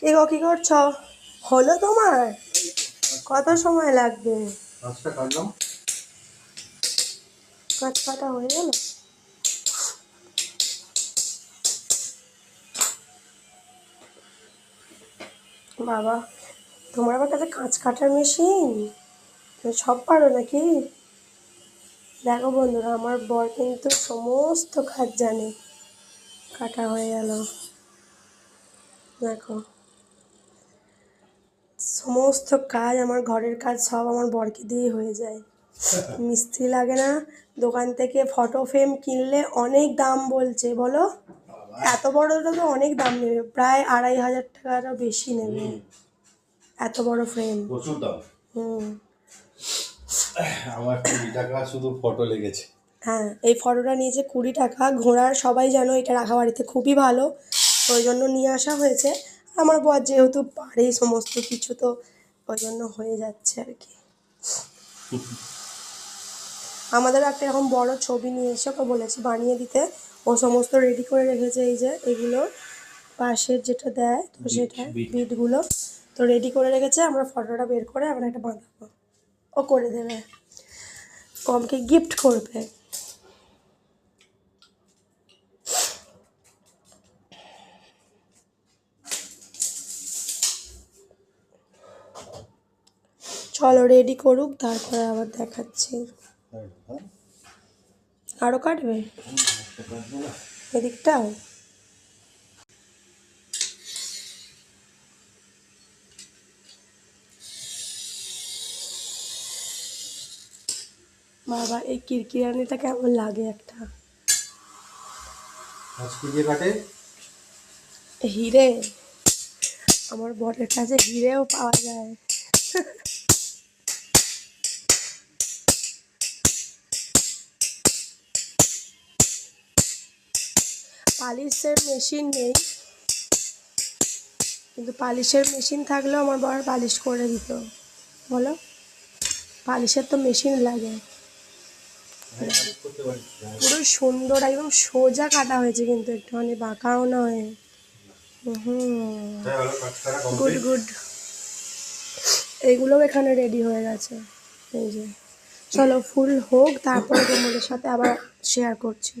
কি গো, কি করছো? হলো তোমার? কত সময় লাগবে? কাজ কাটা হয়ে গেল? বাবা, তোমার আবার কাছে কাঁচ কাটার মেশিন? তুমি সব পারো নাকি? দেখো বন্ধুরা, আমার বর কিন্তু সমস্ত কাজ জানে। কাটা হয়ে গেল, দেখো। সমস্ত কাজ, আমার ঘরের কাজ সব আমার বরকে দিয়ে হয়ে যায়। মিস্ত্রি লাগে না। দোকান থেকে ফটো ফ্রেম কিনলে অনেক দাম বলছে, বলো। এত বড়টা তো অনেক দাম নেবে, প্রায় 2,500 টাকারও বেশি নেবে। এত বড় ফ্রেম প্রচুর দাম। হুম। আমার 20 টাকা শুধু ফটো লেগেছে। হ্যাঁ, এই ফটোটা নিয়েছে 20 টাকা। ঘোড়ার সবাই জানো এটা রাখা বাড়িতে খুবই ভালো, ওই জন্য নিয়ে আসা হয়েছে। আমার বর যেহেতু পারে সমস্ত কিছু, তো ওই জন্য হয়ে যাচ্ছে আর কি। আমাদেরও একটা এরকম বড় ছবি নিয়ে এসে ওকে বলেছি বানিয়ে দিতে। ও সমস্ত রেডি করে রেখেছে, এই যে এগুলো পাশের যেটা দেয়, তো সেটা বিটগুলো তো রেডি করে রেখেছে। আমরা ফটোটা বের করে আমরা একটা বাঁধাবো, ও করে দেবে, ও আমাকে গিফট করবে। চলো রেডি করুক, তারপরে আবার দেখাচ্ছি। আরও কাটবে এদিকটাও? বাবা, এই কিরকিরানিটা কেমন লাগে একটা। কাটে হিরে, আমার বরের কাছে হিরেও পাওয়া যায়। পালিশের মেশিন নেই, কিন্তু পালিশের মেশিন থাকলেও আমার বর পালিশ করে দিত, বলো। পালিশের তো মেশিন লাগে। পুরো সুন্দর একদম সোজা কাটা হয়েছে, কিন্তু একটুখানি বাঁকাও নয়। Good good. এইগুলোও এখানে রেডি হয়ে গেছে, এই যে। চলো ফুল হোক, তারপরে তোমাদের সাথে আবার শেয়ার করছি।